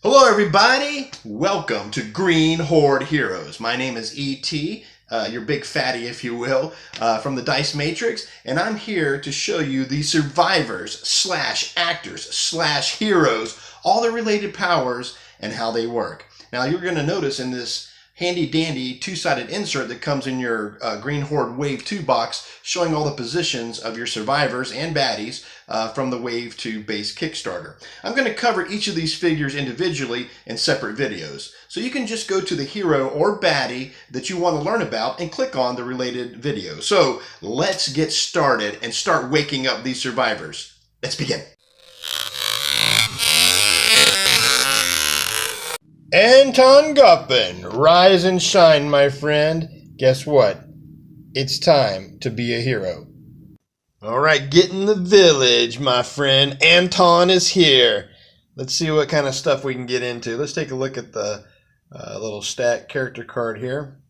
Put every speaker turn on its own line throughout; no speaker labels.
Hello everybody, welcome to Green Horde Heroes. My name is E.T., your big fatty if you will, from the Dice Matrix, and I'm here to show you the survivors slash actors slash heroes, all the related powers and how they work. Now you're going to notice in this handy dandy two-sided insert that comes in your Green Horde Wave 2 box showing all the positions of your survivors and baddies from the Wave 2 base Kickstarter. I'm going to cover each of these figures individually in separate videos. So you can just go to the hero or baddie that you want to learn about and click on the related video. So let's get started and start waking up these survivors. Let's begin. Anton Guffen, rise and shine, my friend. Guess what? It's time to be a hero. All right, get in the village, my friend. Anton is here. Let's see what kind of stuff we can get into. Let's take a look at the little stat character card here.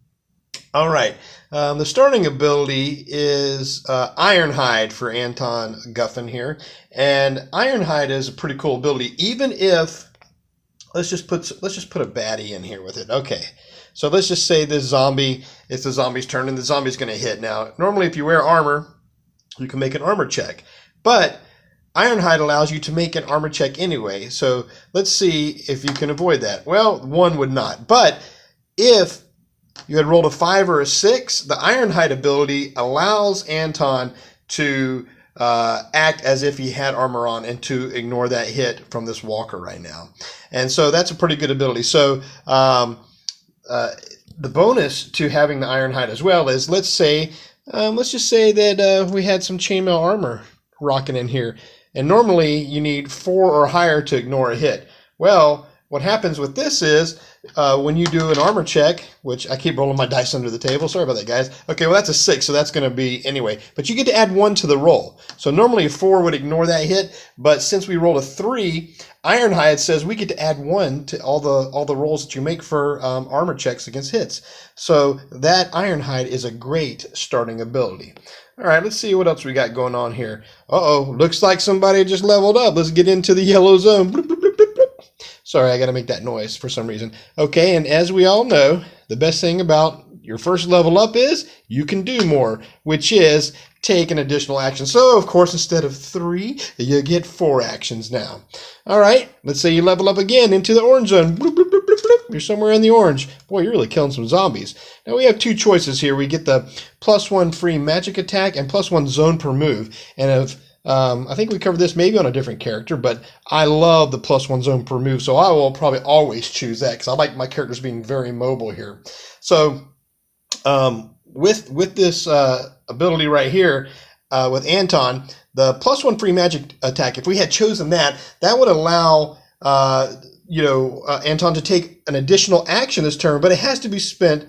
All right, the starting ability is Ironhide for Anton Guffen here. And Ironhide is a pretty cool ability, even if let's just put a baddie in here with it. Okay, so let's just say this zombie, it's the zombie's turn and the zombie's going to hit. Now, normally if you wear armor, you can make an armor check, but Ironhide allows you to make an armor check anyway. So let's see if you can avoid that. Well, one would not, but if you had rolled a 5 or a 6, the Ironhide ability allows Anton to act as if he had armor on and to ignore that hit from this walker right now. And so that's a pretty good ability. So the bonus to having the Ironhide as well is, let's just say that we had some chainmail armor rocking in here. And normally you need 4 or higher to ignore a hit. Well, what happens with this is when you do an armor check, which I keep rolling my dice under the table. Sorry about that, guys. Okay, well, that's a 6, so that's going to be anyway. But you get to add 1 to the roll. So normally a 4 would ignore that hit, but since we rolled a 3, Ironhide says we get to add 1 to all the rolls that you make for armor checks against hits. So that Ironhide is a great starting ability. All right, let's see what else we got going on here. Uh-oh, looks like somebody just leveled up. Let's get into the yellow zone. Bloop, bloop, bloop, bloop, bloop. Sorry, I got to make that noise for some reason. Okay, and as we all know, the best thing about your first level up is you can do more, which is take an additional action. So, of course, instead of 3, you get 4 actions now. All right, let's say you level up again into the orange zone. Bloop, bloop, bloop, bloop, bloop. You're somewhere in the orange. Boy, you're really killing some zombies. Now, we have 2 choices here. We get the +1 free magic attack and +1 zone per move. And I think we covered this maybe on a different character, but I love the +1 zone per move, so I will probably always choose that because I like my characters being very mobile here. So with this ability right here with Anton, the +1 free magic attack, if we had chosen that, that would allow Anton to take an additional action this turn, but it has to be spent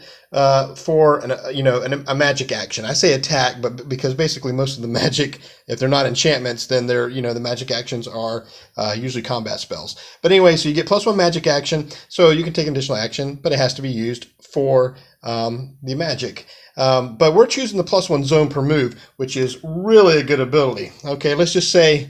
for a magic action. I say attack, but because basically most of the magic, if they're not enchantments, then they're the magic actions are usually combat spells. But anyway, so you get +1 magic action, so you can take an additional action, but it has to be used for the magic. But we're choosing the +1 zone per move, which is really a good ability. Okay, let's just say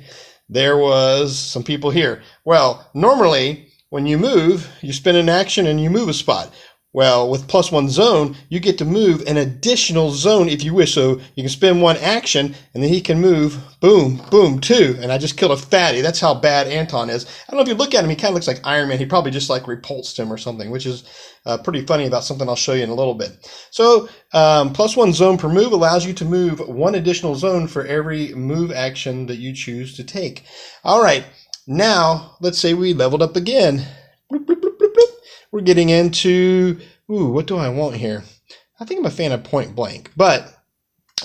there was some people here. Well, normally when you move, you spend an action and you move a spot. Well, with +1 zone, you get to move an additional zone if you wish. So you can spend 1 action, and then he can move, boom, boom, 2. And I just killed a fatty. That's how bad Anton is. I don't know if you look at him, he kind of looks like Iron Man. He probably just like repulsed him or something, which is pretty funny about something I'll show you in a little bit. So +1 zone per move allows you to move 1 additional zone for every move action that you choose to take. All right, now let's say we leveled up again. Bloop, bloop, bloop, bloop, bloop. We're getting into, what do I want here? I think I'm a fan of point blank, but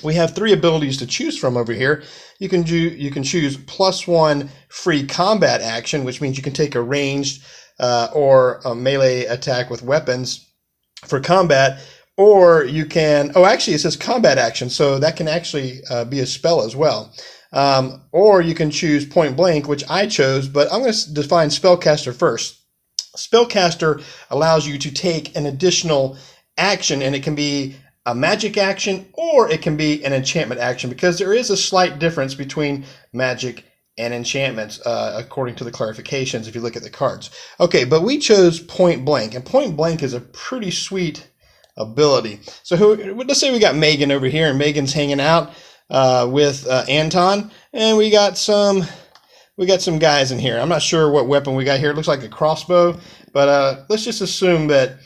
we have 3 abilities to choose from over here. You can choose +1 free combat action, which means you can take a ranged or a melee attack with weapons for combat, or you can, actually it says combat action, so that can actually be a spell as well. Or you can choose point blank, which I chose, but I'm going to define spellcaster first. Spellcaster allows you to take an additional action, and it can be a magic action or it can be an enchantment action, because there is a slight difference between magic and enchantments, according to the clarifications if you look at the cards. Okay, but we chose Point Blank, and Point Blank is a pretty sweet ability. So let's say we got Megan over here, and Megan's hanging out with Anton, and we got some guys in here. I'm not sure what weapon we got here. It looks like a crossbow, but let's just assume that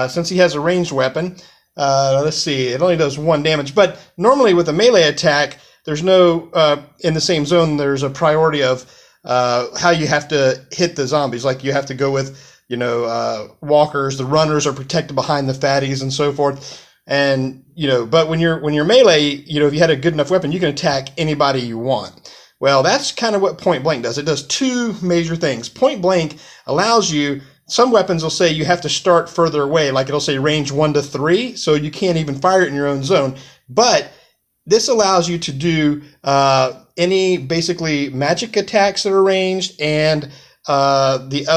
since he has a ranged weapon, let's see, it only does 1 damage. But normally with a melee attack, there's no, in the same zone, there's a priority of how you have to hit the zombies. Like you have to go with, walkers, the runners are protected behind the fatties and so forth. And, but when you're melee, if you had a good enough weapon, you can attack anybody you want. Well, that's kind of what Point Blank does. It does 2 major things. Point Blank allows you, some weapons will say you have to start further away, like it'll say range 1 to 3, so you can't even fire it in your own zone. But this allows you to do any basically magic attacks that are ranged, and the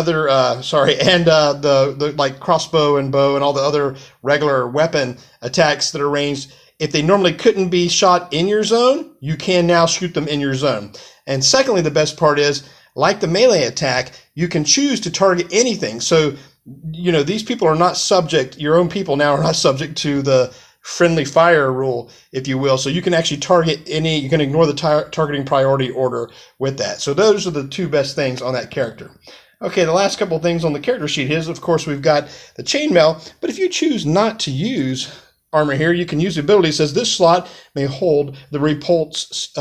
like crossbow and bow and all the other regular weapon attacks that are ranged. If they normally couldn't be shot in your zone, you can now shoot them in your zone. And secondly, the best part is, like the melee attack, you can choose to target anything. So, these people are not subject, your own people now are not subject to the friendly fire rule, if you will. So you can actually target any, you can ignore the targeting priority order with that. So those are the 2 best things on that character. Okay, the last couple of things on the character sheet is, of course, we've got the chainmail. But if you choose not to use armor here, you can use the ability. It says this slot may hold the repulse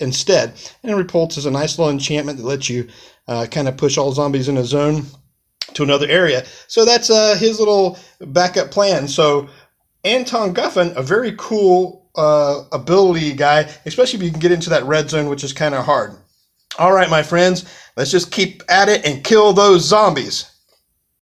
instead. And repulse is a nice little enchantment that lets you kind of push all zombies in a zone to another area. So that's his little backup plan. So Anton Guffen, a very cool ability guy, especially if you can get into that red zone, which is kind of hard. All right, my friends, let's just keep at it and kill those zombies.